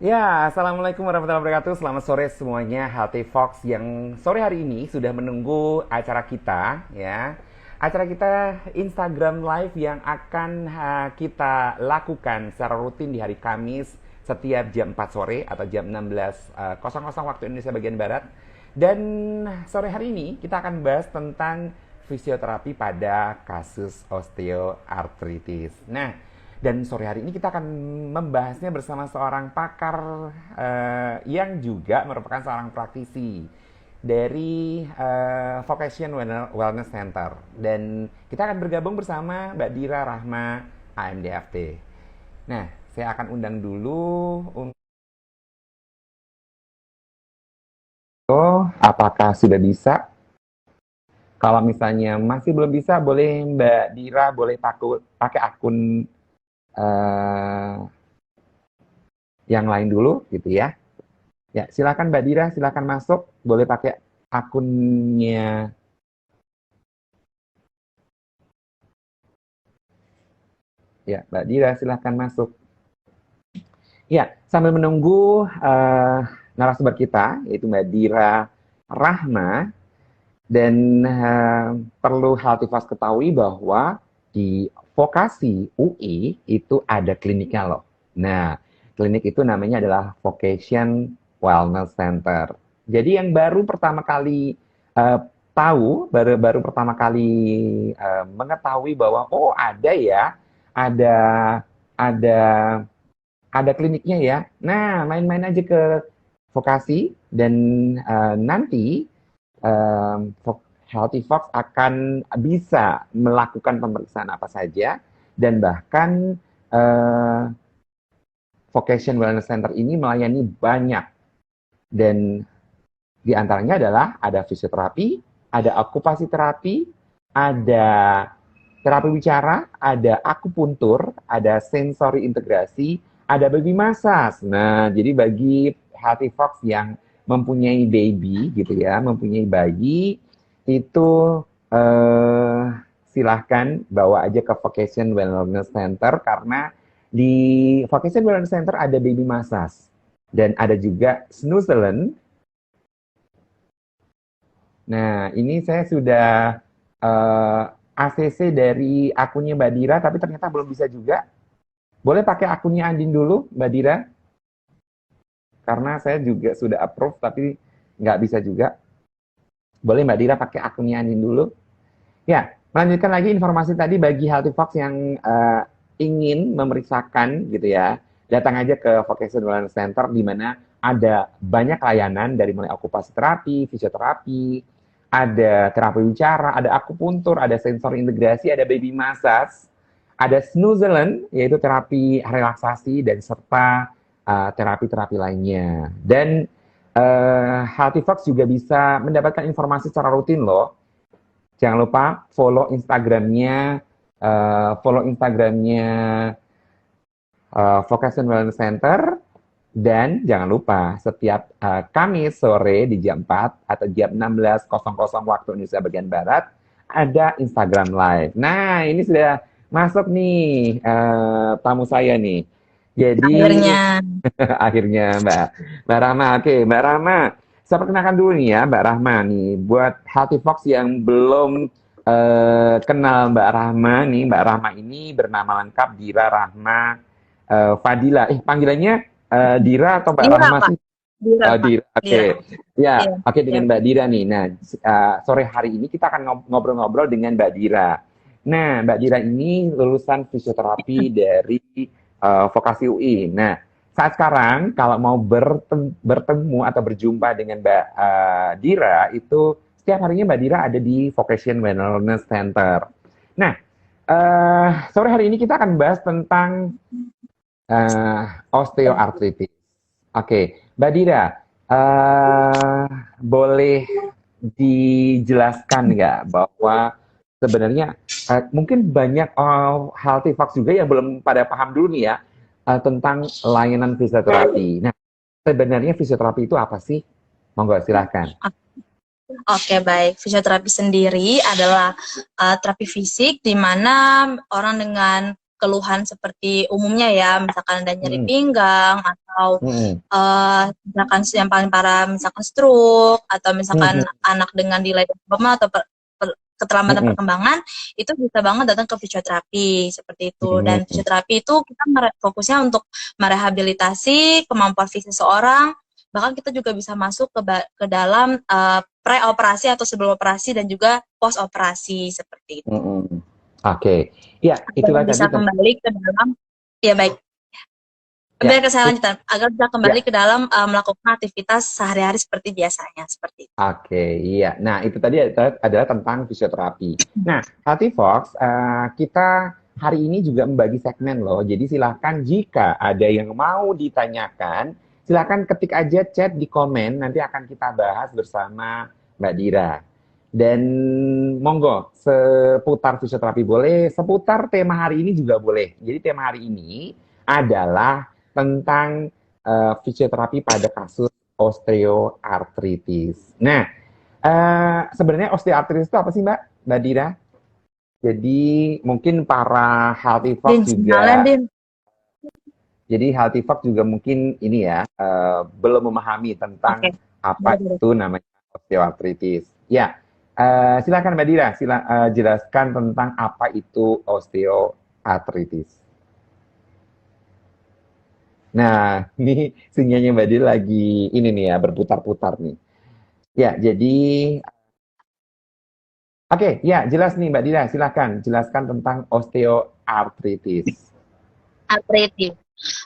Ya, Assalamualaikum warahmatullahi wabarakatuh. Selamat sore semuanya, Healthy Fox yang sore hari ini sudah menunggu acara kita, ya. Acara kita Instagram Live yang akan kita lakukan secara rutin di hari Kamis setiap jam 4 sore atau jam 16.00 waktu Indonesia bagian Barat. Dan sore hari ini kita akan bahas tentang fisioterapi pada kasus osteoartritis. Nah, dan sore hari ini kita akan membahasnya bersama seorang pakar yang juga merupakan seorang praktisi dari Vocation Wellness Center. Dan kita akan bergabung bersama Mbak Dira Rahma, AMDFT. Nah, saya akan undang dulu untuk apakah sudah bisa. Kalau misalnya masih belum bisa, boleh Mbak Dira boleh pakai akun eh, yang lain dulu gitu ya. Ya, silakan Mbak Dira, silakan masuk. Boleh pakai akunnya. Ya, Mbak Dira, silakan masuk. Ya, sambil menunggu narasumber kita, yaitu Mbak Dira Rahma, dan perlu Healthyfast ketahui bahwa di vokasi UI itu ada kliniknya loh. Nah, klinik itu namanya adalah Vocation Wellness Center. Jadi yang baru pertama kali baru pertama kali mengetahui bahwa oh ada ya, ada ada ada kliniknya ya. Nah, main-main aja ke vokasi dan nanti Healthy Fox akan bisa melakukan pemeriksaan apa saja dan bahkan uh, Vocation Wellness Center ini melayani banyak dan di antaranya adalah ada fisioterapi, ada okupasi terapi, ada terapi bicara, ada akupuntur, ada sensori integrasi, ada baby massage. Nah, jadi bagi Healthy Fox yang mempunyai baby gitu ya, mempunyai bayi, itu eh, silahkan bawa aja ke Vocation Wellness Center karena di Vocation Wellness Center ada baby massage dan ada juga snoozelen. Nah, ini saya sudah ACC dari akunnya Mbak Dira, tapi ternyata belum bisa juga. Boleh pakai akunnya Andin dulu, Mbak Dira, karena saya juga sudah approve, tapi nggak bisa juga. Boleh Mbak Dira pakai akunnya Andin dulu. Ya, melanjutkan lagi informasi tadi bagi Healthy Fox yang ingin memeriksakan gitu ya, datang aja ke Vocation Wellness Center di mana ada banyak layanan dari mulai okupasi terapi, fisioterapi, ada terapi bicara, ada akupuntur, ada sensor integrasi, ada baby massage, ada snoozelen yaitu terapi relaksasi dan serta terapi-terapi lainnya. Dan Healthy Fox juga bisa mendapatkan informasi secara rutin loh. Jangan lupa follow Instagramnya Vocation Wellness Center dan jangan lupa setiap Kamis sore di jam 4 atau jam 16.00 waktu Indonesia bagian Barat ada Instagram Live. Nah, ini sudah masuk nih tamu saya nih. Jadi Akhirnya, akhirnya Mbak Rahma. Oke, Mbak Rahma. Saya perkenalkan dulu nih ya, Mbak Rahma nih. Buat Healthy Fox yang belum kenal Mbak Rahma nih, Mbak Rahma ini bernama lengkap Dira Rahma Fadila. Panggilannya Dira atau Mbak Dira Rahma Pak, sih? Dira Oh, Pak, Dira. Dira. Oke. Ya, Iya, oke iya. dengan Mbak Dira nih. Nah, sore hari ini kita akan ngobrol-ngobrol dengan Mbak Dira. Nah, Mbak Dira ini lulusan fisioterapi dari vokasi UI. Nah, saat sekarang kalau mau bertemu atau berjumpa dengan Mbak Dira itu setiap harinya Mbak Dira ada di Vocation Wellness Center. Nah, sore hari ini kita akan bahas tentang osteoartritis. Oke, Mbak Dira, boleh dijelaskan nggak bahwa sebenarnya mungkin banyak healthy fox juga yang belum pada paham dulu nih ya tentang layanan fisioterapi. Nah, sebenarnya fisioterapi itu apa sih? Monggo silahkan. Oke, baik. Fisioterapi sendiri adalah terapi fisik di mana orang dengan keluhan seperti umumnya ya, misalkan ada nyeri Hmm. pinggang atau Mm-mm. misalkan yang paling parah misalkan stroke atau misalkan Mm-mm. anak dengan delay development atau keterlambatan Mm-mm. perkembangan itu bisa banget datang ke fisioterapi seperti itu. Dan Mm-mm. fisioterapi itu kita fokusnya untuk merehabilitasi kemampuan fisik seseorang, bahkan kita juga bisa masuk ke dalam pre-operasi atau sebelum operasi dan juga post-operasi seperti itu. Mm-mm. Oke, ya Agar itulah bisa tadi kembali ke dalam, ya baik, ya, biar saya lanjutkan, agar bisa kembali ya. ke dalam melakukan aktivitas sehari-hari seperti biasanya, seperti itu. Oke, iya. Nah, itu tadi adalah tentang fisioterapi. Nah, Healthy Fox, kita hari ini juga membagi segmen loh. Jadi silahkan jika ada yang mau ditanyakan, silahkan ketik aja chat di komen. Nanti akan kita bahas bersama Mbak Dira. Dan monggo, seputar fisioterapi boleh, seputar tema hari ini juga boleh. Jadi tema hari ini adalah tentang fisioterapi pada kasus osteoartritis. Nah, sebenarnya osteoartritis itu apa sih Mbak Dira? Jadi mungkin para healthy Din, fox sinyalnya, juga, Din. jadi healthy fox juga mungkin ini ya belum memahami tentang Oke. apa itu namanya osteoartritis. Ya, silakan Mbak Dira, jelaskan tentang apa itu osteoartritis. Nah, ini sinyalnya Mbak Dira lagi ini nih ya berputar-putar nih. Ya, jadi oke, ya jelas nih Mbak Dira, silahkan jelaskan tentang osteoartritis. Artritis.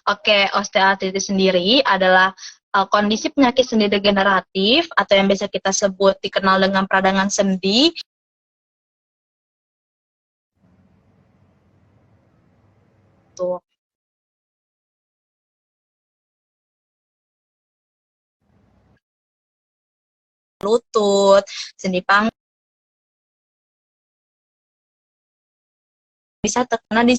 Oke, osteoartritis sendiri adalah kondisi penyakit sendi degeneratif atau yang biasa kita sebut dikenal dengan peradangan sendi. Tuh, lutut, sendi panggung bisa terkena di.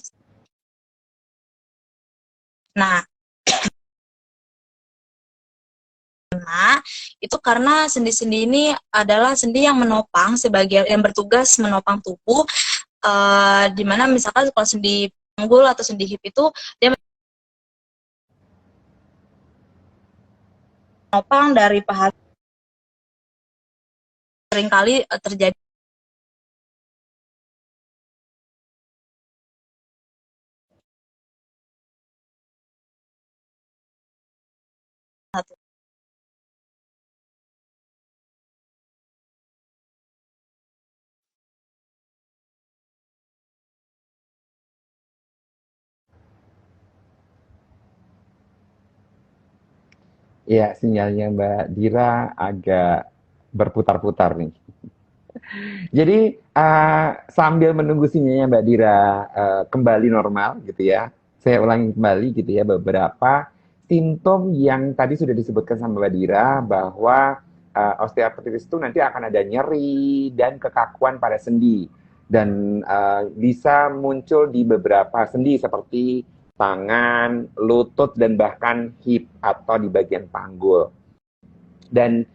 Nah, itu karena sendi-sendi ini adalah sendi yang menopang sebagai yang bertugas menopang tubuh, di mana misalkan kalau sendi panggul atau sendi hip itu dia menopang dari paha, seringkali terjadi satu. Ya, sinyalnya Mbak Dira agak berputar-putar nih. Jadi sambil menunggu sinyalnya Mbak Dira kembali normal gitu ya, saya ulangi kembali gitu ya beberapa simptom yang tadi sudah disebutkan sama Mbak Dira bahwa osteoartritis itu nanti akan ada nyeri dan kekakuan pada sendi dan bisa muncul di beberapa sendi seperti tangan, lutut dan bahkan hip atau di bagian panggul. Dan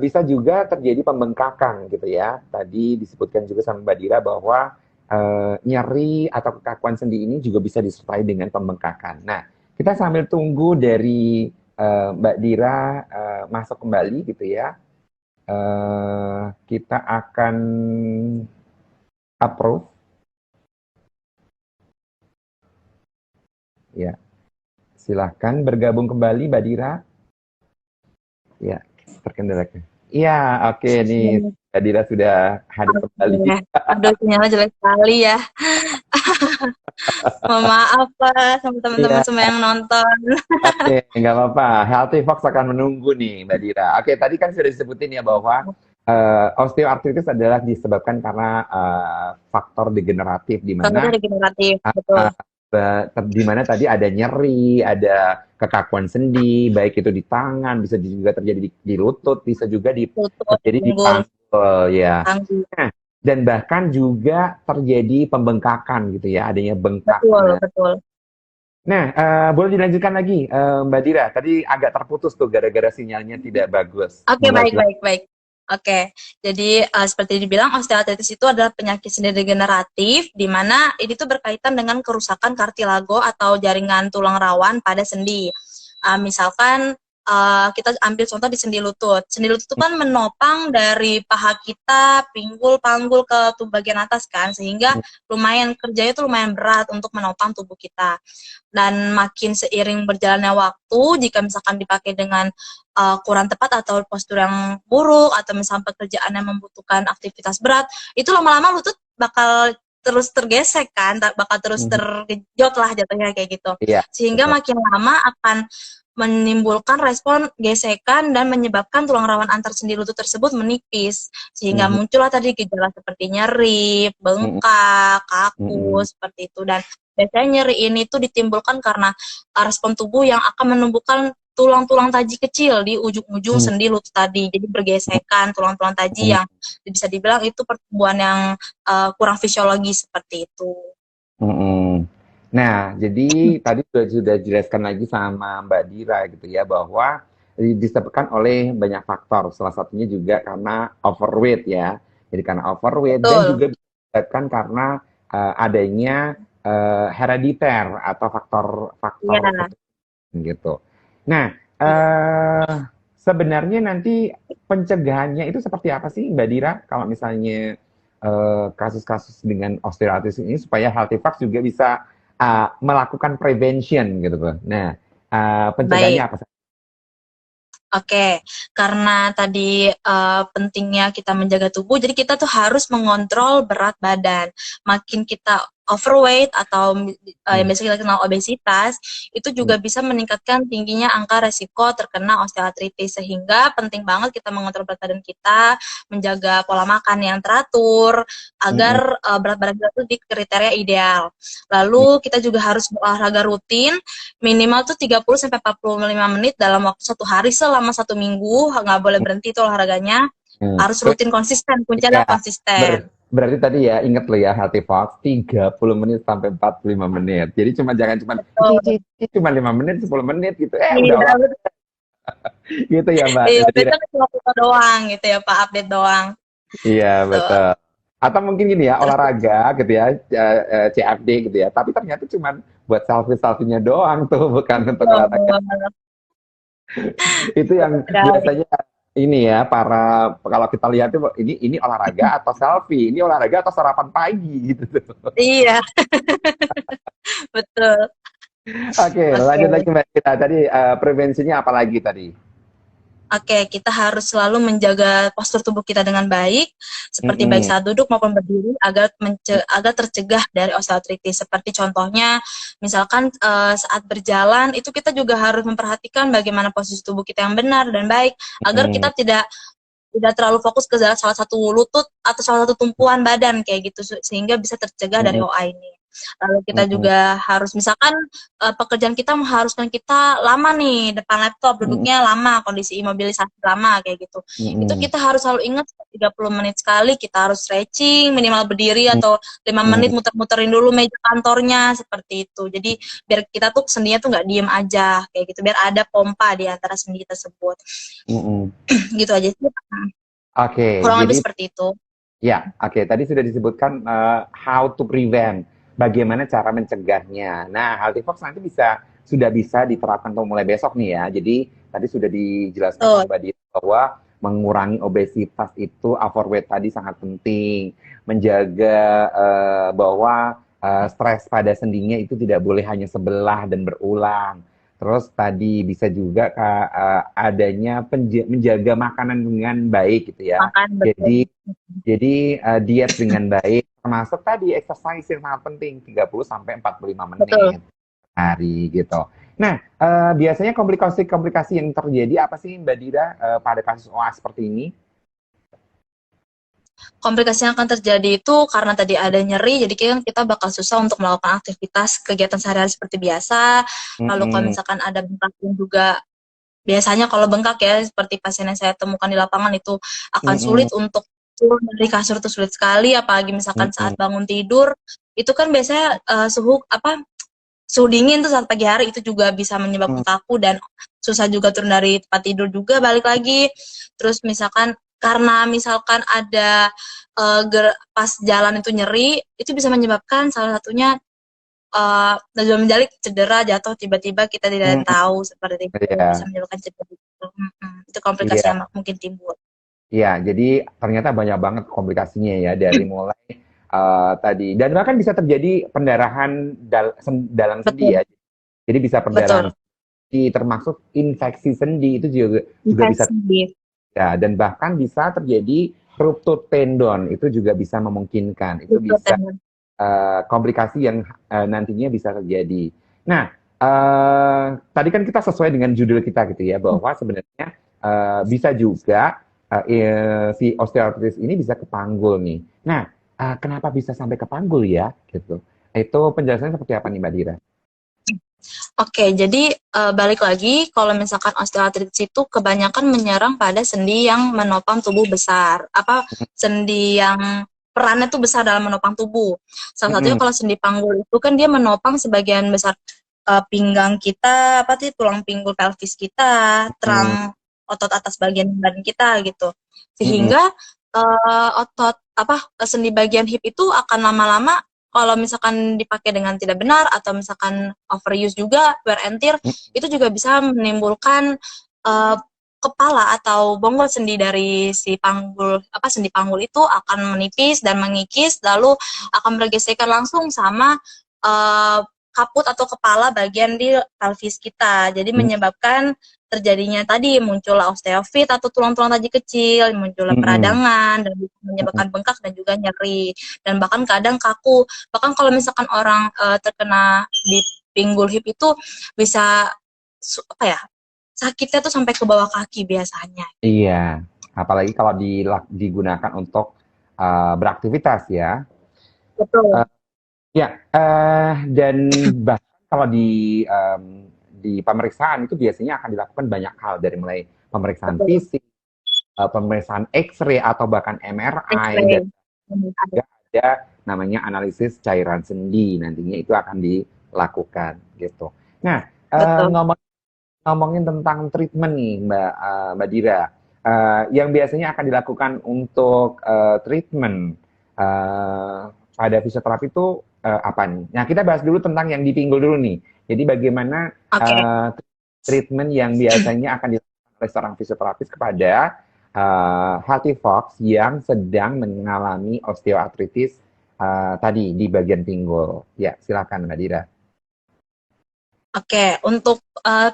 bisa juga terjadi pembengkakan gitu ya. Tadi disebutkan juga sama Mbak Dira bahwa nyeri atau kekakuan sendi ini juga bisa disertai dengan pembengkakan. Nah, kita sambil tunggu dari Mbak Dira masuk kembali gitu ya. Kita akan approve ya. Silahkan bergabung kembali Mbak Dira. Ya, terkendala. Iya, oke nih. Mbak Dira sudah hadir kembali. Aduh, sinyalnya jelek sekali ya. Mohon maaf Pak sama teman-teman Iya, semua yang nonton. oke, nggak apa-apa. Healthy Fox akan menunggu nih, Mbak Dira. Oke, tadi kan sudah disebutin ya bahwa osteoartritis adalah disebabkan karena faktor degeneratif di mana Faktornya regeneratif, betul. uh, di mana tadi ada nyeri, ada kekakuan sendi, baik itu di tangan, bisa juga terjadi di lutut, bisa juga Lutut, terjadi di pinggul, panggul, ya. tanggung. Nah, dan bahkan juga terjadi pembengkakan gitu ya, adanya bengkak. Betul, betul. Nah, boleh dilanjutkan lagi, Mbak Dira. Tadi agak terputus tuh gara-gara sinyalnya tidak bagus. Oke, Mulai baik, baik, baik. Oke, jadi seperti dibilang osteoartritis itu adalah penyakit sendi degeneratif di mana ini tuh berkaitan dengan kerusakan kartilago atau jaringan tulang rawan pada sendi. Misalkan kita ambil contoh di sendi lutut. Sendi lutut itu kan menopang dari paha kita, pinggul, panggul ke tubuh bagian atas kan, sehingga lumayan kerjanya tuh lumayan berat untuk menopang tubuh kita. Dan makin seiring berjalannya waktu, jika misalkan dipakai dengan kurang tepat atau postur yang buruk, atau misalkan pekerjaan yang membutuhkan aktivitas berat, itu lama-lama lutut bakal terus tergesek kan, bakal terus tergejot lah jatuhnya kayak gitu. Iya, Sehingga betul. makin lama akan menimbulkan respon gesekan dan menyebabkan tulang rawan antar sendi lutut tersebut menipis, sehingga Mhm, muncullah tadi gejala seperti nyeri, mhm, bengkak, kaku mhm, seperti itu. Dan biasanya nyeri ini tuh ditimbulkan karena respon tubuh yang akan menumbuhkan tulang-tulang taji kecil di ujung-ujung mhm, sendi lutut tadi. Jadi bergesekan tulang-tulang taji mhm, yang bisa dibilang itu pertumbuhan yang kurang fisiologis seperti itu. mhm. Nah, jadi tadi sudah jelaskan lagi sama Mbak Dira gitu ya bahwa disebabkan oleh banyak faktor. Salah satunya juga karena overweight ya. Jadi karena overweight dan Betul. juga disebabkan karena adanya herediter atau faktor-faktor Iya. keturunan gitu. Nah, Iya. sebenarnya nanti pencegahannya itu seperti apa sih Mbak Dira kalau misalnya kasus-kasus dengan osteoartritis ini supaya Healthyfox juga bisa melakukan prevention gitu loh. Nah, pencegahannya Baik. apa? Oke, karena tadi pentingnya kita menjaga tubuh, jadi kita tuh harus mengontrol berat badan. Makin kita overweight atau yang Hmm, biasa kita kenal obesitas, itu hmm, juga bisa meningkatkan tingginya angka resiko terkena osteoartritis. Sehingga penting banget kita mengontrol berat badan kita, menjaga pola makan yang teratur, hmm, agar berat badan kita tuh di kriteria ideal. hmm, Lalu kita juga harus berolahraga rutin, minimal tuh 30 sampai 45 menit dalam waktu satu hari selama satu minggu, nggak boleh berhenti tuh olahraganya, hmm. harus rutin konsisten, kuncinya Ya, adalah konsisten. berarti tadi ya ingat lo ya Healthyfox 30 menit sampai 45 menit. Jadi jangan cuma Betul. cuma 5 menit 10 menit gitu. Udah Iya, olahraga gitu ya Mbak iya, Dira. biasanya cuma foto doang gitu ya Pak, update doang. Iya, Betul. betul. Atau mungkin gini ya, Terus olahraga gitu ya, CFD gitu ya. Tapi ternyata cuma buat selfie-selfie-nya doang tuh, bukan untuk olahraga. betul, Itu yang sekali. biasanya ini ya, para kalau kita lihat tuh ini olahraga atau selfie, ini olahraga atau sarapan pagi gitu tuh. Iya, betul. Oke, lanjut lagi Oke. Mbak kita. Tadi prevensinya apa lagi tadi? Oke, kita harus selalu menjaga postur tubuh kita dengan baik, seperti baik Mm-mm. saat duduk maupun berdiri, agar tercegah dari osteoartritis. Seperti contohnya, misalkan saat berjalan, itu kita juga harus memperhatikan bagaimana posisi tubuh kita yang benar dan baik, agar Mm-mm. kita tidak terlalu fokus ke salah satu lutut atau salah satu tumpuan badan kayak gitu, sehingga bisa tercegah dari Mm-mm. OA ini. Lalu kita Mm-mm. juga harus misalkan pekerjaan kita mengharuskan kita lama nih depan laptop, Mm-mm. duduknya lama, kondisi imobilisasi lama kayak gitu. Itu Mm-mm. kita harus selalu ingat 30 menit sekali kita harus stretching, minimal berdiri atau 5 menit Mm-mm. muter-muterin dulu meja kantornya seperti itu. Jadi biar kita tuh sendinya tuh nggak diem aja kayak gitu, biar ada pompa di antara sendi tersebut. Mm-mm. Gitu aja sih. Oke, Kurang lebih jadi seperti itu. ya, oke. Tadi sudah disebutkan how to prevent, bagaimana cara mencegahnya. Nah, Healthyfox nanti sudah bisa diterapkan untuk mulai besok nih ya. Jadi tadi sudah dijelaskan sama Betul. Mbak Dita bahwa mengurangi obesitas itu overweight tadi sangat penting, menjaga bahwa stres pada sendinya itu tidak boleh hanya sebelah dan berulang. Terus tadi bisa juga adanya menjaga makanan dengan baik gitu ya. Makan betul. Jadi diet dengan baik, termasuk tadi exercise yang sangat penting, 30 sampai 45 Betul. menit hari gitu. Nah, biasanya komplikasi-komplikasi yang terjadi apa sih Mbak Dira pada kasus OA seperti ini? Komplikasi yang akan terjadi itu karena tadi ada nyeri, jadi kan kita bakal susah untuk melakukan aktivitas kegiatan sehari-hari seperti biasa. Lalu kalau Mm-mm, misalkan ada bengkak pun juga, biasanya kalau bengkak ya, seperti pasien yang saya temukan di lapangan itu akan mm-mm, sulit untuk turun dari kasur, itu sulit sekali, apalagi misalkan saat mm-mm, bangun tidur, itu kan biasanya suhu dingin tuh saat pagi hari, itu juga bisa menyebabkan kaku dan susah juga turun dari tempat tidur juga balik lagi. Terus misalkan karena misalkan ada pas jalan itu nyeri, itu bisa menyebabkan salah satunya Najwa menjalik cedera, jatuh tiba-tiba kita tidak Hmm, tahu seperti itu, iya, bisa menyebabkan cedera itu. Itu komplikasi iya, yang mungkin timbul. iya. Jadi ternyata banyak banget komplikasinya ya dari mulai tadi dan bahkan bisa terjadi pendarahan dalam sendi Betul, ya. Jadi bisa perdarahan betul. sendi, termasuk infeksi sendi itu juga bisa Infeksi. ya dan bahkan bisa terjadi ruptur tendon itu juga bisa memungkinkan. Itu Betul, bisa teman. komplikasi yang nantinya bisa terjadi. Nah, tadi kan kita sesuai dengan judul kita gitu ya, bahwa sebenarnya bisa juga si osteoartritis ini bisa ke panggul nih. Nah, kenapa bisa sampai ke panggul ya? Gitu. Itu penjelasannya seperti apa nih, Mbak Dira? Oke, jadi balik lagi, kalau misalkan osteoartritis itu kebanyakan menyerang pada sendi yang menopang tubuh besar. Sendi yang perannya tuh besar dalam menopang tubuh. Salah satunya Mm-mm, kalau sendi panggul itu kan dia menopang sebagian besar pinggang kita, tulang pinggul pelvis kita, mm, tulang otot atas bagian badan kita gitu. mm-mm, Sehingga sendi bagian hip itu akan lama-lama kalau misalkan dipakai dengan tidak benar atau misalkan overuse juga wear and tear itu juga bisa menimbulkan uh, kepala atau bonggol sendi dari sendi panggul itu akan menipis dan mengikis lalu akan bergesekan langsung sama uh, kaput atau kepala bagian di pelvis kita. Jadi mm, menyebabkan terjadinya tadi muncullah osteofit atau tulang-tulang tadi kecil, muncullah mm-mm, peradangan dan bisa mm-mm. menyebabkan bengkak dan juga nyeri dan bahkan kadang kaku. Bahkan kalau misalkan orang terkena di pinggul hip itu bisa sakitnya tuh sampai ke bawah kaki biasanya. Iya, apalagi kalau digunakan untuk beraktivitas ya. Betul. Ya, dan bahkan kalau di pemeriksaan itu biasanya akan dilakukan banyak hal dari mulai pemeriksaan Betul. fisik, pemeriksaan X-ray atau bahkan MRI dan X-ray. juga ada namanya analisis cairan sendi nantinya itu akan dilakukan gitu. Nah, Betul. ngomongin tentang treatment nih Mbak Dira, yang biasanya akan dilakukan untuk treatment pada fisioterapi itu apa nih? Nah, kita bahas dulu tentang yang di pinggul dulu nih. Jadi bagaimana Oke. treatment yang biasanya akan dilakukan oleh seorang fisioterapis kepada Healthy Fox yang sedang mengalami osteoartritis tadi di bagian pinggul. Ya, silakan Mbak Dira. Oke, untuk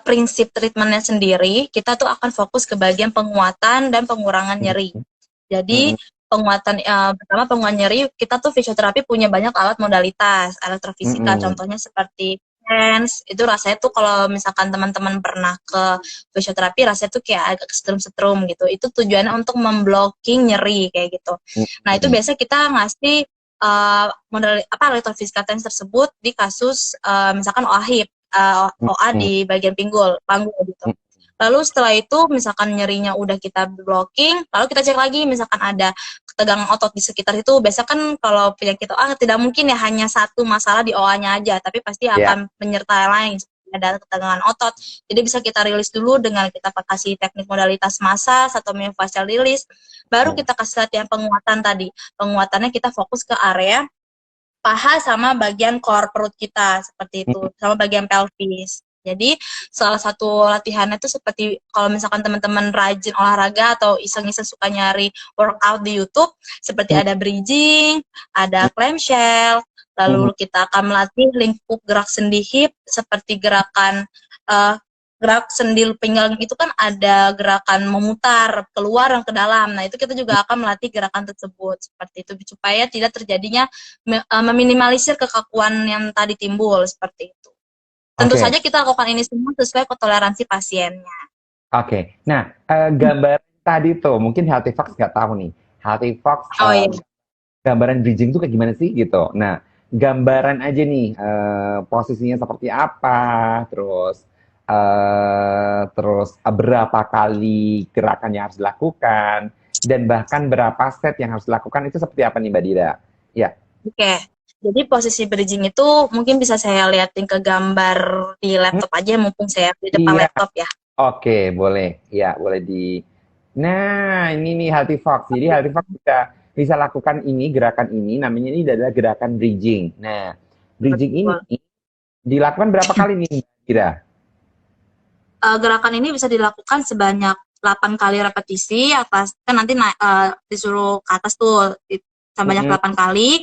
prinsip treatmentnya sendiri, kita tuh akan fokus ke bagian penguatan dan pengurangan nyeri. Jadi Mm-mm, pertama penguatan nyeri, kita tuh fisioterapi punya banyak alat modalitas, elektrofisika, mm-mm, contohnya seperti hands, itu rasanya tuh kalau misalkan teman-teman pernah ke fisioterapi, rasanya tuh kayak agak setrum-setrum gitu. Itu tujuannya untuk memblocking nyeri kayak gitu. Nah itu mm-mm, biasa kita ngasih elektrofisika tersebut di kasus misalkan OA hip, OA mm-mm, di bagian panggul gitu. Lalu setelah itu misalkan nyerinya udah kita blocking, lalu kita cek lagi misalkan ada ketegangan otot di sekitar itu. Biasa kan kalau penyakit OA tidak mungkin ya hanya satu masalah di OA-nya aja, tapi pasti ya, akan menyertai lain. Ada ketegangan otot, jadi bisa kita rilis dulu dengan kita kasih teknik modalitas massage atau myofascial release. Baru kita kasih latihan penguatan tadi. Penguatannya kita fokus ke area paha sama bagian core perut kita seperti itu, sama bagian pelvis. Jadi salah satu latihannya itu seperti kalau misalkan teman-teman rajin olahraga atau iseng-iseng suka nyari workout di YouTube, seperti ada bridging, ada clamshell, lalu kita akan melatih lingkup gerak sendi hip seperti gerakan uh, gerak sendi pinggang itu kan ada gerakan memutar keluar dan ke dalam. Nah, itu kita juga akan melatih gerakan tersebut seperti itu supaya tidak terjadinya meminimalisir kekakuan yang tadi timbul seperti itu. Tentu oke, saja kita lakukan ini semua sesuai toleransi pasiennya. oke. Nah, gambar tadi tuh mungkin Healthy Fox nggak tahu nih. Healthy Fox Oh iya, gambaran bridging tuh kayak gimana sih gitu. Nah, gambaran aja nih posisinya seperti apa, terus berapa kali gerakan yang harus dilakukan dan bahkan berapa set yang harus dilakukan itu seperti apa nih Mbak Dira? Ya. oke. Jadi posisi bridging itu mungkin bisa saya liatin ke gambar di Hmm, laptop aja mumpung saya di depan iya. laptop ya. Oke, boleh. Ya, boleh di. Nah, ini nih Healthy Fox. Jadi Healthy Fox bisa bisa lakukan ini gerakan ini namanya ini adalah gerakan bridging. Nah, bridging ini Betul. Dilakukan berapa kali nih, kira? Gerakan ini bisa dilakukan sebanyak 8 kali repetisi atas kan nanti disuruh ke atas tuh sebanyak Mm-mm, 8 kali.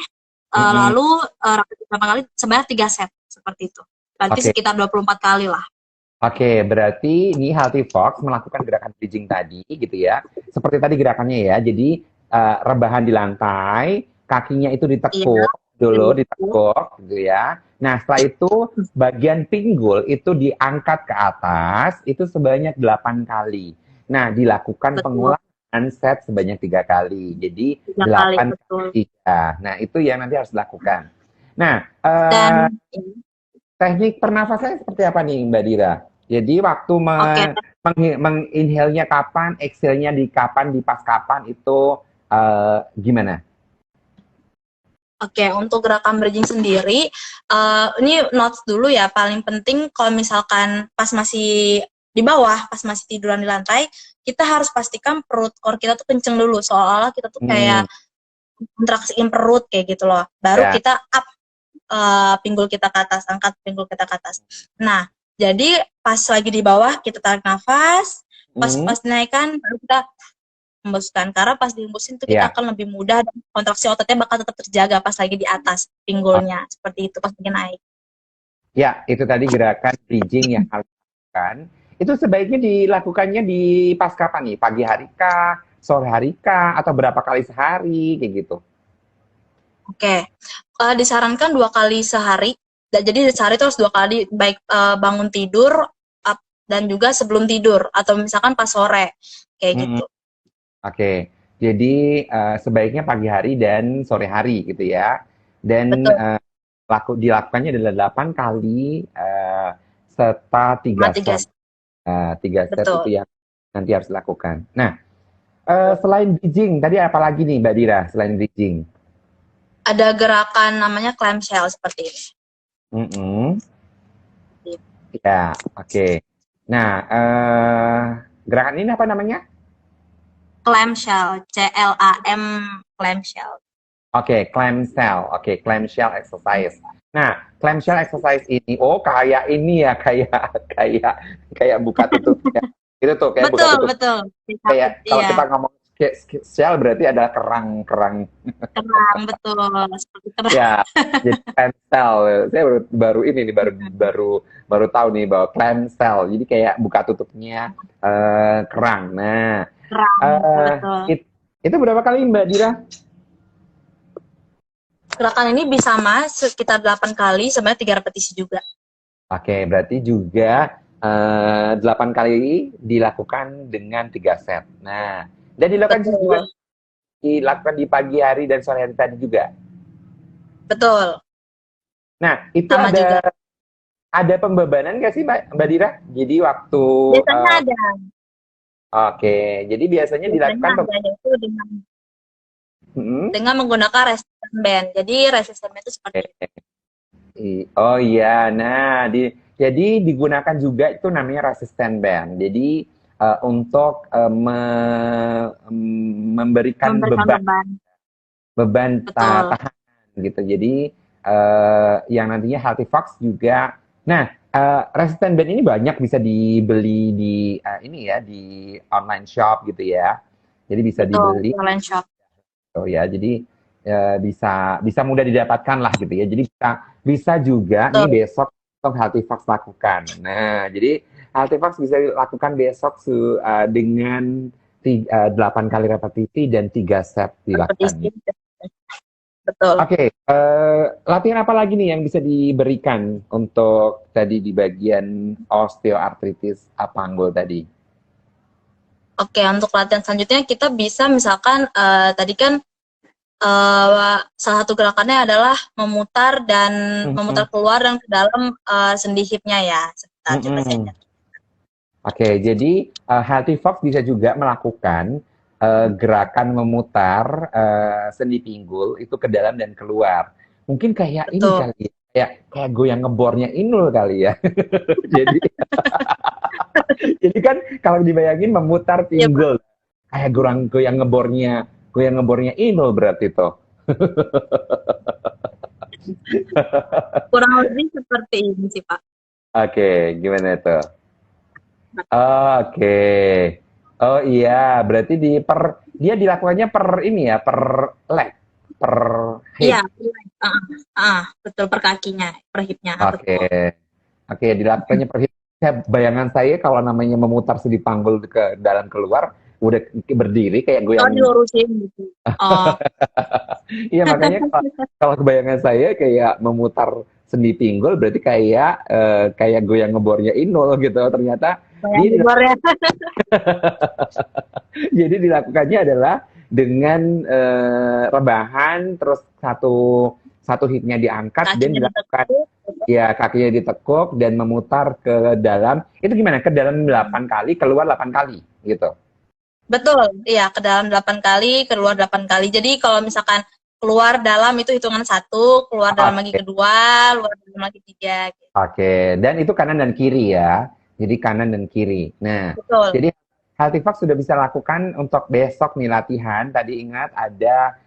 mm-mm. Lalu repetisi 8 kali sebanyak 3 set seperti itu. Berarti Oke, sekitar 24 kali lah. oke, berarti ini Healthy Fox melakukan gerakan bridging tadi, gitu ya. Seperti tadi gerakannya ya. Jadi rebahan di lantai, kakinya itu Iya, ditekuk dulu, betul. ditekuk, gitu ya. Nah, setelah itu bagian pinggul itu diangkat ke atas, itu sebanyak 8 kali. Nah, dilakukan Betul. pengulangan set sebanyak 3 kali. Jadi 3 kali 8 betul. kali 3. Nah, itu yang nanti harus dilakukan. Nah, Dan teknik pernafasannya seperti apa nih Mbak Dira? Jadi waktu oke, menginhalnya kapan, exhalnya di kapan, di pas kapan itu gimana? oke, untuk gerakan bridging sendiri, ini notes dulu ya. Paling penting kalau misalkan pas masih di bawah, pas masih tiduran di lantai, kita harus pastikan perut core kita tuh kenceng dulu. Seolah-olah kita tuh Hmm, kayak kontraksiin perut kayak gitu loh. Baru ya, kita up pinggul kita ke atas, angkat pinggul kita ke atas. Nah, jadi pas lagi di bawah kita tarik nafas, hmm, pas naikkan baru kita hembuskan. Karena pas dihembusin tuh kita ya, akan lebih mudah dan kontraksi ototnya bakal tetap terjaga pas lagi di atas pinggulnya. Seperti itu pas lagi naik. ya, itu tadi gerakan bridging yang harus dilakukan. Itu sebaiknya dilakukannya di pas kapan nih? Pagi hari kah, sore hari kah, atau berapa kali sehari kayak gitu? Oke, disarankan 2 kali sehari. Jadi sehari itu harus 2 kali, baik bangun tidur dan juga sebelum tidur atau misalkan pas sore kayak Hmm, gitu. oke, jadi sebaiknya pagi hari dan sore hari gitu ya. Dan Betul. dilakukannya adalah 8 kali serta Cuma 3 tiga, set. 3 set itu betul. yang nanti harus dilakukan. Nah, selain bridging, tadi apa lagi nih Mbak Dira selain bridging? Ada gerakan namanya clamshell seperti ini. Mm-mm. Ya, oke. Nah, gerakan ini apa namanya? Clamshell, CLAM clamshell. Oke, clamshell. Oke, clamshell exercise. Nah, clamshell exercise ini, oh kayak ini ya, kayak kayak buka tutup ya. Itu tuh kayak buka Betul, tutup. betul. Kayak kalau Iya, kita ngomong shell berarti ada kerang-kerang. kerang, betul. Seperti kerang. Ya, jadi clam shell. Saya baru ini nih baru baru baru tahu nih bahwa clam shell. Jadi kayak buka tutupnya kerang. Nah, Kerang, eh betul. itu berapa kali Mbak Dira? Gerakan ini bisa sekitar 8 kali, sebenarnya 3 repetisi juga. Oke, berarti juga 8 kali dilakukan dengan 3 set. Nah, dan Betul, dilakukan di pagi hari dan sore hari tadi juga. betul. Nah, itu Sama juga. ada pembebanan nggak sih Mbak Dira? Jadi waktu Biasanya eh, ada, oke, jadi biasanya biasanya dilakukan ada yaitu hmm? dengan menggunakan resistance band. Jadi resistance band itu seperti ini. Oh iya, nah jadi digunakan juga itu namanya resistant band. Jadi untuk memberikan Memberikan beban beban. beban Betul. tahan gitu. Jadi yang nantinya Healthy Fox juga. Nah, resistant band ini banyak bisa dibeli di ini ya di online shop gitu ya. Jadi bisa Betul, dibeli. online shop. Oh ya, jadi bisa bisa mudah didapatkan lah gitu ya. Jadi bisa bisa juga nih Betul. besok untuk Healthy Fox lakukan. Nah, jadi Healthy Fox bisa dilakukan besok dengan 8 kali repetisi dan 3 set Repetisi. dilakukan. Betul. Oke, latihan apa lagi nih yang bisa diberikan untuk tadi di bagian osteoartritis panggul tadi? Oke, untuk latihan selanjutnya kita bisa misalkan tadi kan salah satu gerakannya adalah memutar dan Mhm, memutar keluar dan ke dalam sendi hipnya ya. Sebentar, coba saya mhm. cek. Oke, jadi Healthy Fox bisa juga melakukan gerakan memutar sendi pinggul itu ke dalam dan keluar. Mungkin kayak ini Betul. kali ya, kayak goyang ngebornya Inul kali ya. Jadi jadi kan kalau dibayangin memutar Iya, Pak. pinggul kayak goyang ngebornya Inul berarti tuh. Kurang lebih seperti ini sih, Pak. Oke, gimana tuh? Oke. Oh iya, berarti dia dilakukannya per ini ya, per leg, per Iya, hip. betul per kakinya, per hipnya, Oke. betul. Oke, dilakukannya per hip. Bayangan saya kalau namanya memutar sendi panggul ke dalam keluar, udah berdiri kayak Oh, goyang. dilurusin gitu. Oh, Iya, makanya kalau kebayangan saya kayak memutar sendi pinggul berarti kayak goyang ngebornya Inul gitu. Ternyata bayang dia luar ya. jadi dilakukannya adalah dengan rebahan, terus satu satu hipnya diangkat dan Kakinya dilakukan ditekuk. ya kakinya ditekuk dan memutar ke dalam. Itu gimana? Ke dalam 8 kali, keluar 8 kali gitu. Betul, iya ke dalam 8 kali, keluar 8 kali. Jadi kalau misalkan keluar dalam itu hitungan satu, keluar dalam lagi Oke. kedua, keluar dalam lagi tiga. Gitu. Oke, dan itu kanan dan kiri ya. Jadi kanan dan kiri. Nah, Betul, jadi Healthyfox sudah bisa lakukan untuk besok nih latihan. Tadi ingat ada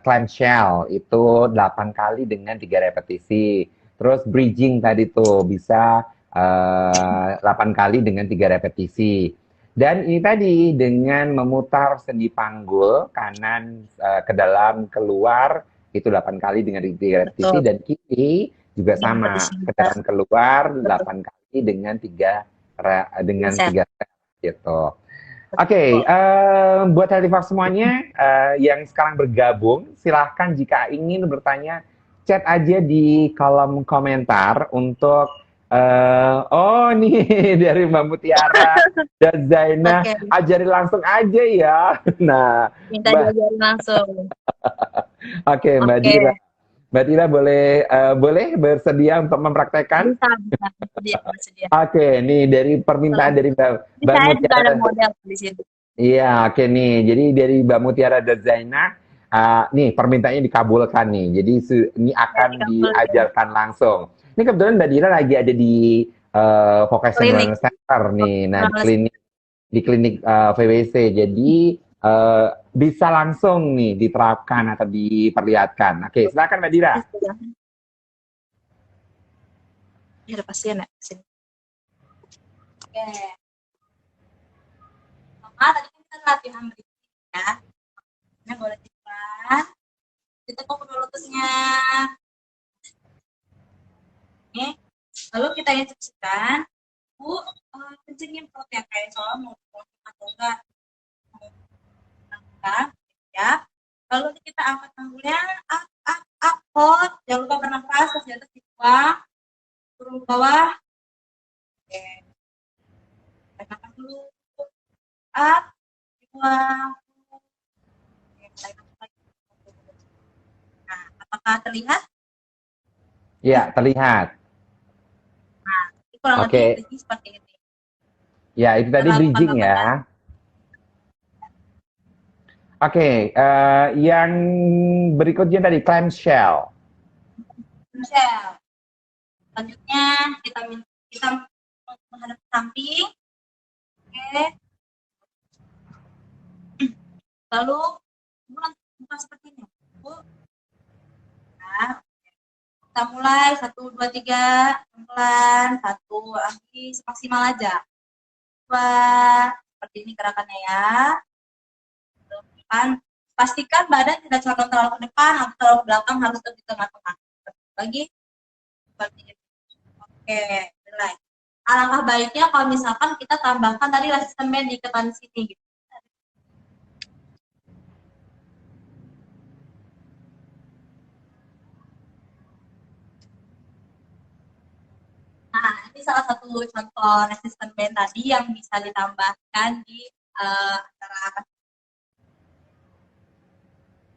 clamshell itu 8 kali dengan 3 repetisi. Terus bridging tadi tuh bisa 8 kali dengan 3 repetisi. Dan ini tadi dengan memutar sendi panggul kanan ke dalam keluar itu 8 kali dengan 3 repetisi betul. dan kiri juga Tiga sama, repetisi ke juga. dalam keluar Betul, 8 kali dengan tiga set. 3 set gitu. Oke, Betul. buat Healthyfox semuanya yang sekarang bergabung, silahkan jika ingin bertanya, chat aja di kolom komentar untuk oh nih dari Mbak Mutiara dan Zaina, Oke, ajari langsung aja ya. Nah, minta Mbak, diajarin langsung. oke Mbak Oke, Dira. Mbak Dira boleh bersedia untuk mempraktekkan? bisa, bersedia, bersedia. Oke, nih dari permintaan dari Jadi Mbak saya juga ada Mutiara. model di sini. Iya, oke nih. Jadi dari Mbak Mutiara dan Zaina, nih permintaannya dikabulkan nih. Jadi ini Saya akan dikabulin. diajarkan langsung. Ini kebetulan Mbak Dira lagi ada di Vocational Klinik. Wellness Center nih. Nah, di Males. klinik VWC. Jadi eh, bisa langsung nih diterapkan atau diperlihatkan. Oke, silakan Mbak Dira. Ya, ada pasien ya. Sini. Oke. Mama, tadi kan kita latihan breathing ya. Ini boleh dipelan. Ditekuk dulu lututnya. Oke. Lalu kita instruksikan, Bu, kencengin perutnya kayak soal mau atau enggak. Enggak, ya. Lalu kita angkat tanggulnya, up, hold. Jangan lupa bernafas, terus di atas dibuang. Turun ke bawah. Oke. Nafas dulu. Up, dibuang. Nah, apakah terlihat? Iya, terlihat. Nah, itu kurang lebih Oke. seperti ini. Ya, itu tadi Terlakukan bridging 8 kali. ya. Oke, yang berikutnya tadi clamshell. Michelle. Selanjutnya kita menghadap ke samping. Oke. Lalu bukan seperti ini. Bu. Nah, kita mulai 1, 2, 3 pelan, 1 lagi semaksimal aja. 2, seperti ini gerakannya ya. Depan. Pastikan badan tidak condong terlalu ke depan atau terlalu ke belakang, harus di tengah-tengah. Lagi. Oke, mulai. Alangkah baiknya kalau misalkan kita tambahkan tadi resisten band di iketan sini gitu. Nah, ini salah satu contoh resisten band tadi yang bisa ditambahkan di antara.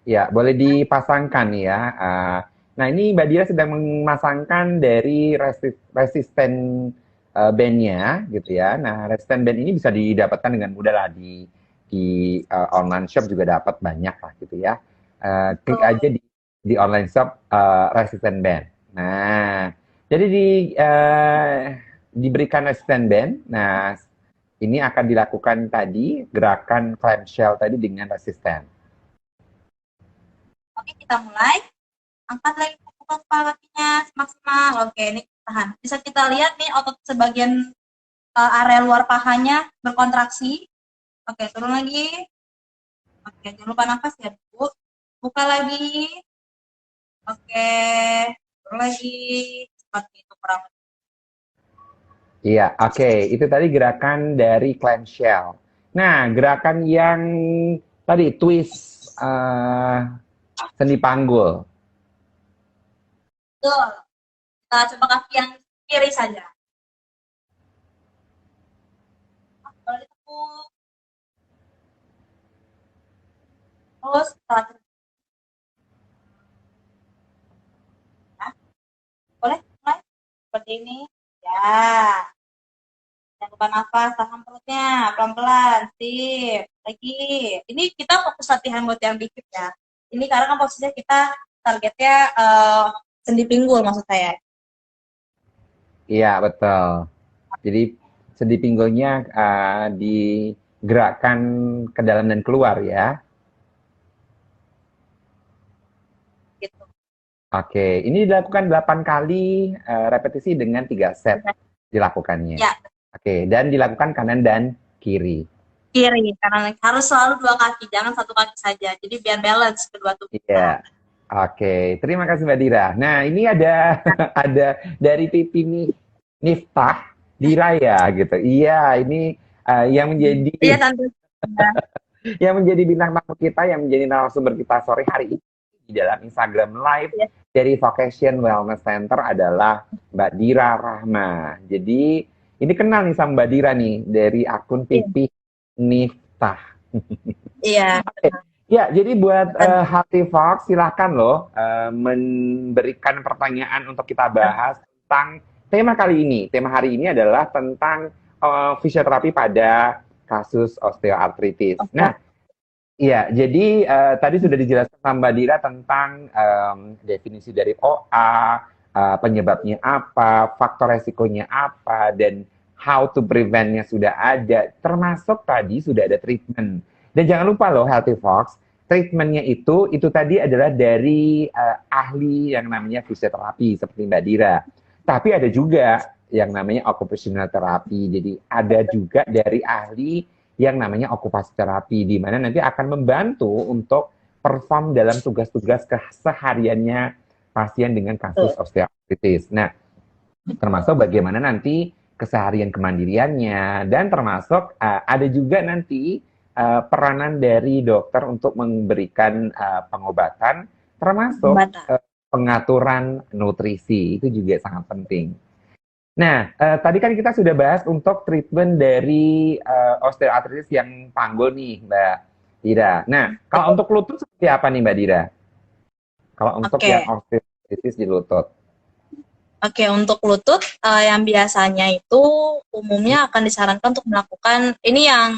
Ya, boleh dipasangkan ya. Nah, ini Mbak Dira sedang memasangkan dari resisten band-nya gitu ya. Nah, resisten band ini bisa didapatkan dengan mudah lah di online shop juga dapat banyak lah gitu ya. Klik aja di online shop resisten band. Nah, jadi diberikan resisten band. Nah, ini akan dilakukan tadi gerakan clamshell tadi dengan resisten. Oke, kita mulai. Angkat lagi otot kepala kakinya maksimal. Oke, ini tahan. Bisa kita lihat nih otot sebagian area luar pahanya berkontraksi. Oke, turun lagi. Oke, jangan lupa nafas ya, Bu. Buka lagi. Oke, turun lagi. Seperti itu kurang lebih. Iya, oke. Itu tadi gerakan dari clamshell. Nah, gerakan yang tadi twist sendi panggul. Betul. Kita coba kaki yang kiri saja. Boleh ditekuk. Terus setelah ya. Boleh mulai seperti ini. Ya. Jangan lupa nafas, tahan perutnya, pelan-pelan, sip. Lagi. Ini kita fokus latihan buat yang dikit ya. Ini karena kan posisinya kita targetnya sendi pinggul maksud saya. Iya, betul. Jadi sendi pinggulnya digerakkan ke dalam dan keluar ya. Gitu. Oke, ini dilakukan 8 kali repetisi dengan 3 set dilakukannya. Ya, Oke, dan dilakukan kanan dan kiri. kiri. Karena harus selalu 2 kaki, jangan 1 kaki saja. Jadi biar balance kedua tubuh. Iya. Oke, terima kasih Mbak Dira. Nah, ini ada ada dari pipi nih Miftah Dira ya gitu. Iya, ini yang menjadi Iya, Tante. yang menjadi bintang tamu kita, yang menjadi narasumber kita sore hari ini di dalam Instagram Live Ya. dari Vocation Wellness Center adalah Mbak Dira Rahma. Jadi ini kenal nih sama Mbak Dira nih dari akun Pipi Miftah. Iya. Ya, jadi buat Healthy Fox, silahkan loh memberikan pertanyaan untuk kita bahas tentang tema kali ini. Tema hari ini adalah tentang fisioterapi pada kasus osteoartritis. Nah, iya, jadi tadi sudah dijelaskan sama Mbak Dira tentang definisi dari OA, penyebabnya apa, faktor resikonya apa, dan how to prevent-nya sudah ada. Termasuk tadi sudah ada treatment. Dan jangan lupa loh Healthy Fox, treatmentnya itu tadi adalah dari ahli yang namanya fisioterapi seperti Mbak Dira. Tapi ada juga yang namanya occupational therapy. Jadi ada juga dari ahli yang namanya okupasi terapi, di mana nanti akan membantu untuk perform dalam tugas-tugas kesehariannya pasien dengan kasus osteoartritis. Nah, termasuk bagaimana nanti keseharian kemandiriannya, dan termasuk ada juga nanti peranan dari dokter untuk memberikan pengobatan, termasuk pengaturan nutrisi, itu juga sangat penting. Nah, tadi kan kita sudah bahas untuk treatment dari osteoartritis yang panggul nih, Mbak Dira. Nah, kalau untuk lutut seperti apa nih, Mbak Dira? Kalau untuk yang osteoartritis di lutut. Oke, untuk lutut yang biasanya itu umumnya akan disarankan untuk melakukan, ini yang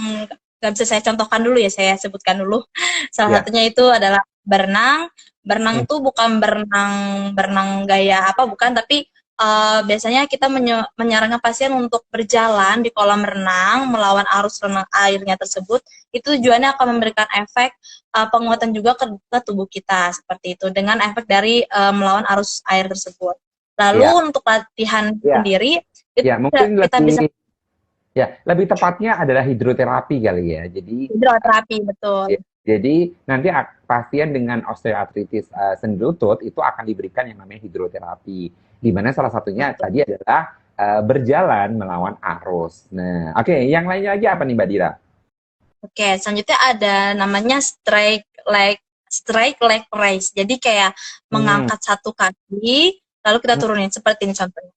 nggak bisa saya contohkan dulu ya, saya sebutkan dulu. Salah satunya itu adalah berenang. Berenang itu bukan berenang gaya apa, bukan, tapi biasanya kita menyarankan pasien untuk berjalan di kolam renang melawan arus renang airnya tersebut. Itu tujuannya akan memberikan efek penguatan juga ke tubuh kita seperti itu, dengan efek dari melawan arus air tersebut. Lalu untuk latihan sendiri itu mungkin kita bisa lebih tepatnya adalah hidroterapi kali ya. Jadi hidroterapi, betul. Jadi nanti pasien dengan osteoartritis sendi lutut itu akan diberikan yang namanya hidroterapi, di mana salah satunya tadi adalah berjalan melawan arus. Nah, oke, yang lainnya lagi apa nih Mbak Dira? Oke, selanjutnya ada namanya straight leg raise. Jadi kayak mengangkat satu kaki, lalu kita turunin seperti ini contohnya.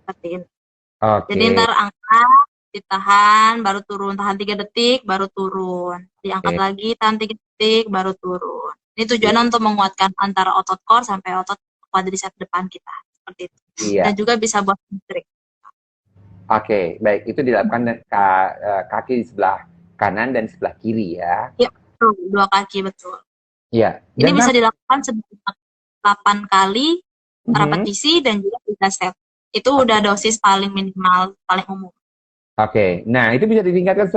Seperti ini. Jadi ntar angkat, ditahan, baru turun, tahan 3 detik, baru turun. Diangkat lagi, tahan 3 detik, baru turun. Ini tujuannya untuk menguatkan antara otot core sampai otot quadriceps depan kita. Seperti itu. Dan juga bisa buat trik. Oke, baik. Itu dilakukan kaki di sebelah kanan dan sebelah kiri ya. Iya, betul. 2 kaki, betul. Iya. Ini bisa dilakukan sebanyak 8 kali repetisi dan juga 3 set. Itu udah dosis paling minimal, paling umum. Oke, nah itu bisa ditingkatkan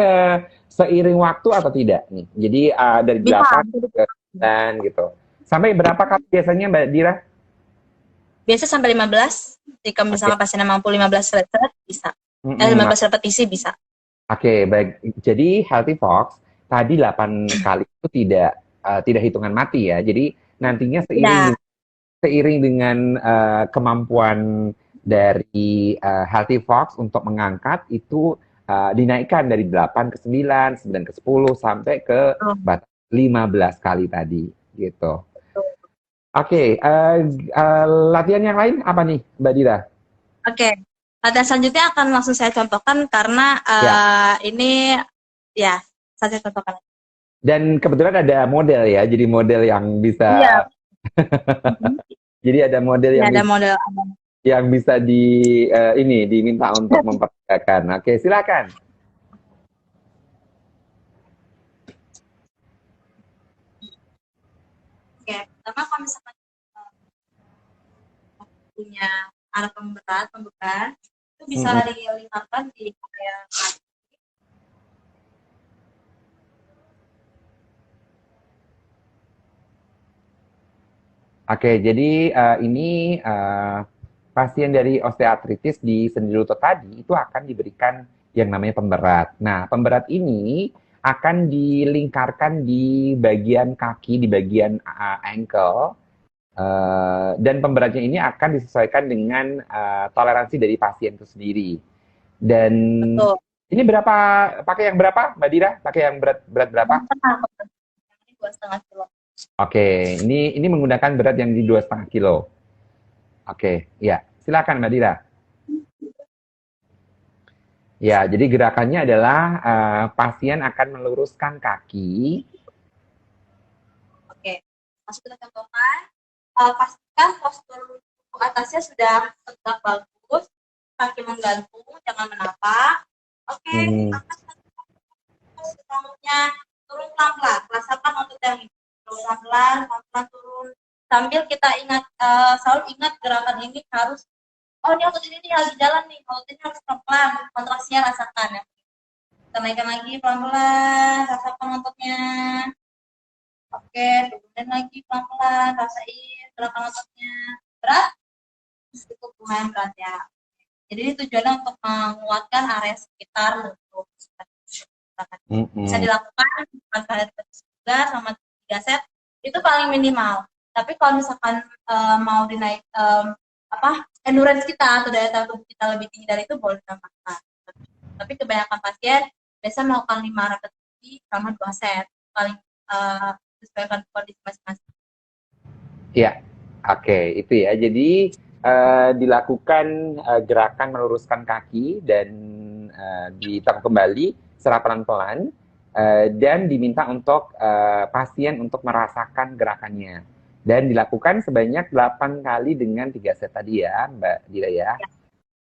seiring waktu atau tidak nih? Jadi dari 8 ke 9 gitu. Sampai berapa kali biasanya Mbak Dira? Biasa sampai 15, jika Oke. misalnya pasiennya mampu 15 set bisa. Mm-mm. 15 repetisi bisa. Oke, baik. Jadi Healthy Fox tadi 8 kali itu tidak hitungan mati ya. Jadi nantinya Ya, seiring dengan kemampuan dari Healthy Fox untuk mengangkat itu dinaikkan dari 8 ke 9, 9 ke 10 sampai ke betul. batas 15 kali tadi gitu. Oke, latihan yang lain apa nih Mbak Dira? Oke, latihan selanjutnya akan langsung saya contohkan karena Ya, ini ya saya contohkan. dan kebetulan ada model ya, jadi model yang Iya. bisa Mhm. jadi ada model Ya yang ada bisa model. ini diminta untuk memperagakan. Oke, silakan. Oke, pertama kalau misalkan punya alat pemberat, itu bisa Mm-mm. dilingkarkan di area. Oke, jadi ini pasien dari osteoartritis di sendi lutut tadi itu akan diberikan yang namanya pemberat. Nah, pemberat ini akan dilingkarkan di bagian kaki, di bagian ankle, dan pemberatnya ini akan disesuaikan dengan toleransi dari pasien itu sendiri. Dan Betul. ini berapa? Pakai yang berapa, Mbak Dira? Pakai yang berat berat berapa? Yang tengah, ini 2,5 kilo. Oke, ini menggunakan berat yang di 2,5 kilo. Oke, ya, silakan Mbak Dira. Ya, jadi gerakannya adalah pasien akan meluruskan kaki. Oke, masuk kita contohkan. Pastikan postur atasnya sudah tegak bagus, kaki menggantung, jangan menapak. Oke, Hmm, angkat rambutnya, turun pelan-pelan. Rasakan otot yang ini. Turun pelan-pelan, pelan-pelan turun. Sambil kita ingat, selalu ingat gerakan ini harus, oh ini otot ini nih lagi jalan nih, otot ini harus pelan-pelan, kontraksinya rasakan ya. Kita naikkan lagi pelan-pelan, rasakan ototnya. Oke, turunin lagi pelan-pelan, rasain gerakan ototnya. Berat? Cukup lumayan berat ya. Jadi ini tujuannya untuk menguatkan area sekitar lutut. Bisa mm-mm. dilakukan 4 kali juga sama 3 set, itu paling minimal. Tapi kalau misalkan mau dinaik endurance kita atau daya tahan tubuh kita lebih tinggi dari itu boleh ditambahkan. Tapi kebanyakan pasien biasa melakukan 5 repetisi sama 2 set. Paling sesuaikan kondisi masing-masing. Ya, oke, itu ya. Jadi dilakukan gerakan meluruskan kaki dan ditekan kembali secara pelan-pelan dan diminta untuk pasien untuk merasakan gerakannya. Dan dilakukan sebanyak 8 kali dengan 3 set tadi ya, Mbak Dira ya.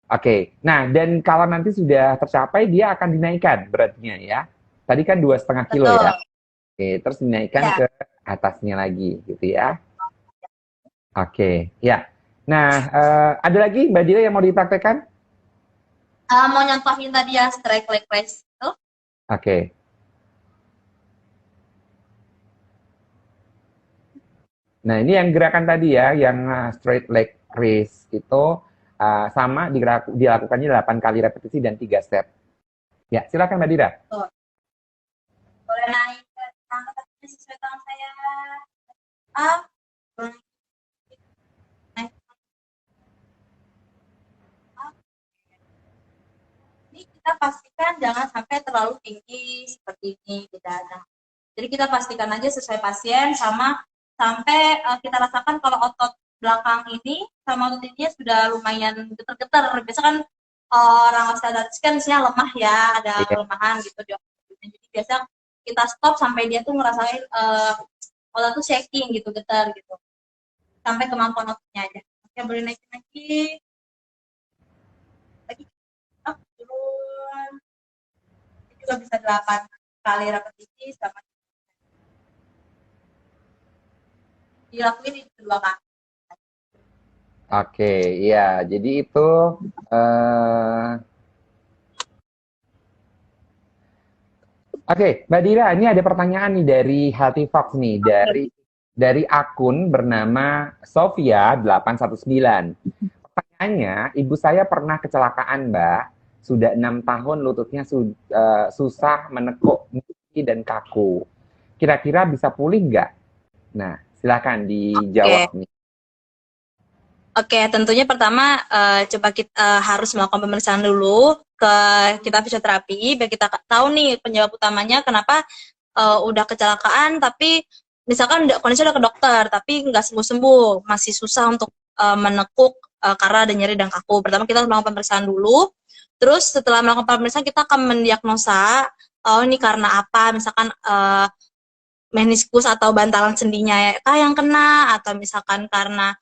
Oke, nah dan kalau nanti sudah tercapai dia akan dinaikkan beratnya ya. Tadi kan 2,5 kilo Betul. ya. Oke, terus dinaikkan Ya. ke atasnya lagi gitu ya. Oke, ya. Nah, ada lagi Mbak Dila yang mau dipraktekkan? Mau nyontohin tadi ya strike leg press itu. Oke. Nah, ini yang gerakan tadi ya, yang straight leg raise itu sama dilakukannya 8 kali repetisi dan 3 set. Ya, silakan Mbak Dira. Tuh. Boleh naik ke tangan sesuai tangan saya. Up. Naik up. Ini kita pastikan jangan sampai terlalu tinggi seperti ini di dada. Jadi kita pastikan aja sesuai pasien sama sampai kita rasakan kalau otot belakang ini sama otot ini sudah lumayan getar-getar. Biasa kan orang osteoartritis kan misalnya lemah ya, ada Iya. kelemahan gitu di ototnya. Jadi biasa kita stop sampai dia tuh ngerasain otot tuh shaking gitu, getar gitu. Sampai kemampuan ototnya aja. Oke, boleh naikin lagi. Lagi up, turun. Ini juga bisa 8 kali repetisi sama dilakuin di kedua kaki. Oke, ya. Jadi itu Oke, Mbak Dira, ini ada pertanyaan nih dari Healthy Fox nih, dari dari akun bernama Sofia819. Pertanyaannya, ibu saya pernah kecelakaan, Mbak. Sudah 6 tahun lututnya susah menekuk nyeri dan kaku. Kira-kira bisa pulih nggak? Nah, silakan Oke. dijawab nih. Oke, tentunya pertama coba kita harus melakukan pemeriksaan dulu ke kita fisioterapi biar kita tahu nih penyebab utamanya kenapa udah kecelakaan tapi misalkan kondisi udah ke dokter tapi nggak sembuh-sembuh, masih susah untuk menekuk karena ada nyeri dan kaku. Pertama kita harus melakukan pemeriksaan dulu. Terus setelah melakukan pemeriksaan kita akan mendiagnosa oh ini karena apa, misalkan meniskus atau bantalan sendinya kah yang kena atau misalkan karena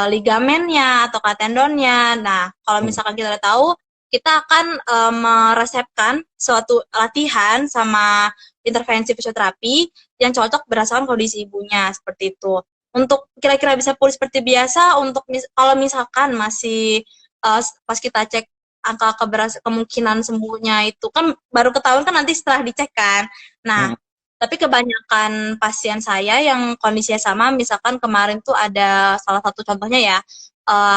ligamennya atau tendonnya. Nah, kalau misalkan kita udah tahu, kita akan meresepkan suatu latihan sama intervensi fisioterapi yang cocok berdasarkan kondisi ibunya seperti itu. Untuk kira-kira bisa pulih seperti biasa, untuk kalau misalkan masih pas kita cek angka kemungkinan sembuhnya itu kan baru ketahuan kan nanti setelah dicek kan. Nah, tapi kebanyakan pasien saya yang kondisinya sama, misalkan kemarin tuh ada salah satu contohnya ya,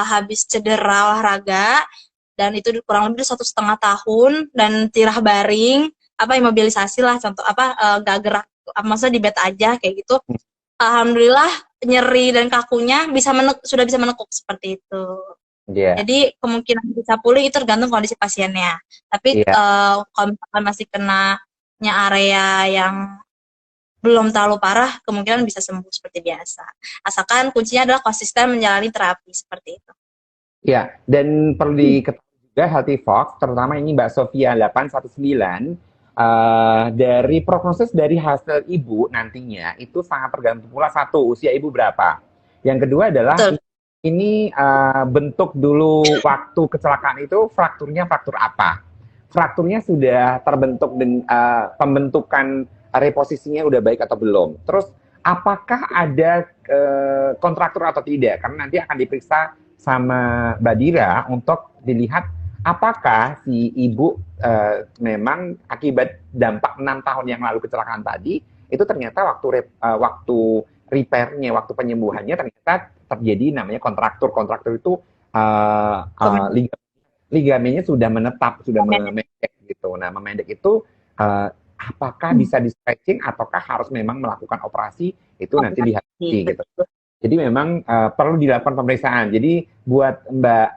habis cedera olahraga, dan itu kurang lebih 1,5 tahun, dan tirah baring, imobilisasi lah, contoh gak gerak, maksudnya di bed aja kayak gitu. Alhamdulillah nyeri dan kakunya sudah bisa menekuk seperti itu. Yeah. Jadi kemungkinan bisa pulih itu tergantung kondisi pasiennya. Tapi kalau misalkan masih kenanya area yang belum terlalu parah, kemungkinan bisa sembuh seperti biasa. Asalkan kuncinya adalah konsisten menjalani terapi seperti itu. Ya, dan perlu diketahui juga Healthy Fox, terutama ini Mbak Sofia 819, dari prognosis dari hasil ibu nantinya itu sangat tergantung pula satu, usia ibu berapa. Yang kedua adalah ini bentuk dulu waktu kecelakaan itu frakturnya fraktur apa. Frakturnya sudah terbentuk dengan pembentukan reposisinya udah baik atau belum. Terus apakah ada kontraktur atau tidak? Karena nanti akan diperiksa sama Mbak Dira untuk dilihat apakah si ibu memang akibat dampak 6 tahun yang lalu kecelakaan tadi itu ternyata waktu repairnya, waktu penyembuhannya ternyata terjadi namanya kontraktur. Kontraktur itu ligamennya sudah menetap, sudah memendek gitu. Nah, memendek itu apakah bisa di stretching ataukah harus memang melakukan operasi itu nanti lihat gitu. Jadi memang perlu dilakukan pemeriksaan. Jadi buat Mbak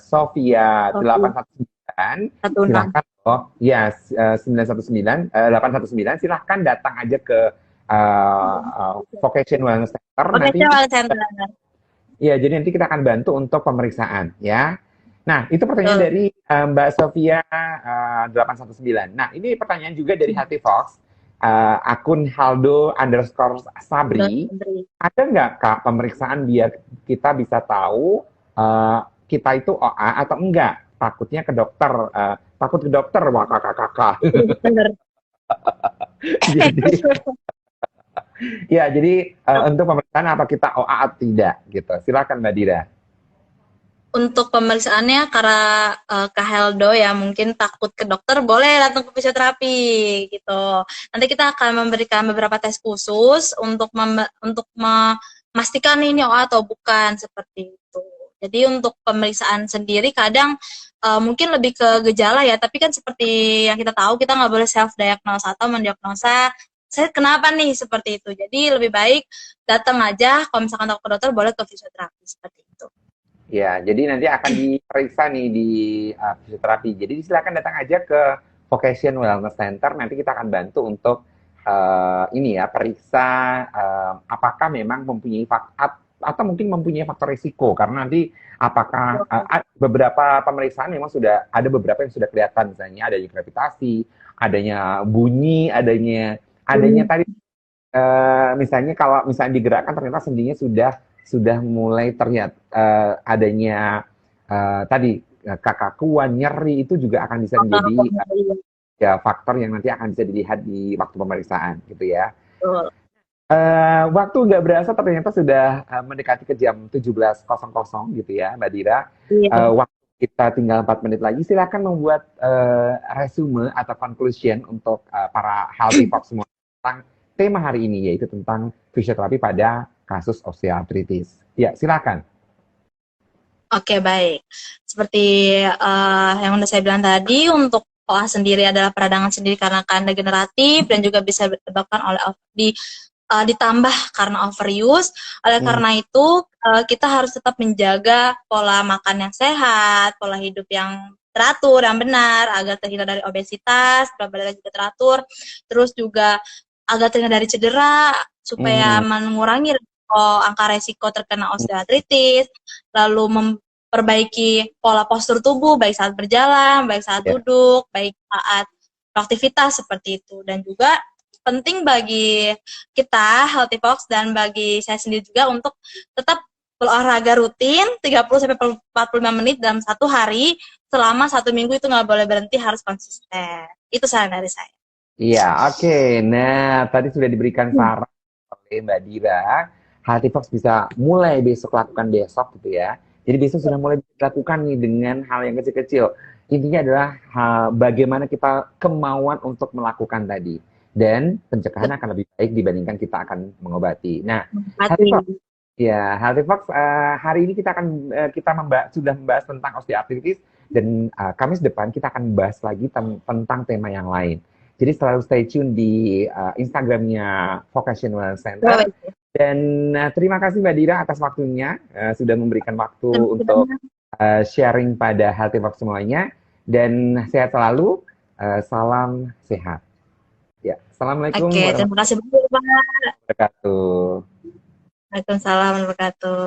Sofia 819 silahkan ya 819 silahkan datang aja ke Vocation Wellness Center nanti. Ya, jadi nanti kita akan bantu untuk pemeriksaan ya. Nah, itu pertanyaan dari Mbak Sofia 819. Nah, ini pertanyaan juga dari Healthy Fox, akun Haldo_Sabri. Ada nggak Kak pemeriksaan biar kita bisa tahu kita itu OA atau enggak? Takutnya ke dokter, takut ke dokter, wah kakak-kakak. Jadi untuk pemeriksaan apa kita OA atau tidak gitu. Silakan Mbak Dira. Untuk pemeriksaannya karena Kak Heldo ya mungkin takut ke dokter, boleh datang ke fisioterapi gitu. Nanti kita akan memberikan beberapa tes khusus untuk memastikan ini OA atau bukan seperti itu. Jadi untuk pemeriksaan sendiri kadang mungkin lebih ke gejala ya, tapi kan seperti yang kita tahu kita nggak boleh self diagnose atau mendiagnosa saya kenapa nih seperti itu. Jadi lebih baik datang aja, kalau misalkan takut ke dokter boleh ke fisioterapi seperti itu. Ya, jadi nanti akan diperiksa nih di fisioterapi. Jadi silakan datang aja ke Vocation Wellness Center. Nanti kita akan bantu untuk periksa apakah memang mempunyai atau mungkin mempunyai faktor risiko. Karena nanti apakah beberapa pemeriksaan memang sudah ada beberapa yang sudah kelihatan, misalnya adanya gravitasi, adanya bunyi, adanya tadi misalnya kalau misalnya digerakkan ternyata sendinya sudah mulai terlihat adanya tadi kekakuan, nyeri, itu juga akan bisa menjadi faktor yang nanti akan bisa dilihat di waktu pemeriksaan gitu ya. Waktu nggak berasa ternyata sudah mendekati ke jam 17.00 gitu ya Mbak Dira. Waktu kita tinggal 4 menit lagi, silakan membuat resume atau conclusion untuk para Healthy Fox semua tentang tema hari ini, yaitu tentang fisioterapi pada kasus osteoartritis. Ya, silakan. Oke, baik. Seperti yang udah saya bilang tadi, untuk OA sendiri adalah peradangan sendiri karena keadaan degeneratif dan juga bisa disebabkan oleh ditambah karena overuse. Oleh karena itu, kita harus tetap menjaga pola makan yang sehat, pola hidup yang teratur, yang benar, agar terhindar dari obesitas, berat badan juga teratur, terus juga agar terhindar dari cedera, supaya mengurangi angka resiko terkena osteoartritis, lalu memperbaiki pola postur tubuh, baik saat berjalan, baik saat duduk, baik saat beraktivitas seperti itu. Dan juga penting bagi kita, Healthy Fox, dan bagi saya sendiri juga untuk tetap berolahraga rutin 30-45 menit dalam satu hari, selama 1 minggu itu nggak boleh berhenti, harus konsisten. Itu saran dari saya. Iya, oke. Nah, tadi sudah diberikan saran oleh Mbak Dira. Healthy Fox bisa mulai besok lakukan besok gitu ya. Jadi besok sudah mulai dilakukan nih dengan hal yang kecil-kecil. Intinya adalah bagaimana kita kemauan untuk melakukan tadi. Dan pencegahan akan lebih baik dibandingkan kita akan mengobati. Nah, Healthy Fox, ya, Healthy Fox, hari ini kita akan sudah membahas tentang osteoartritis, dan Kamis depan kita akan membahas lagi tentang tema yang lain. Jadi selalu stay tune di Instagramnya Vocational Center. Dan terima kasih Mbak Dira atas waktunya, sudah memberikan waktu untuk sharing pada Healthy Fox semuanya. Dan sehat selalu, salam sehat. Ya, assalamualaikum warahmatullahi wabarakatuh. Terima kasih banyak, Pak. Wabarakatuh. Waalaikumsalam warahmatullahi wabarakatuh.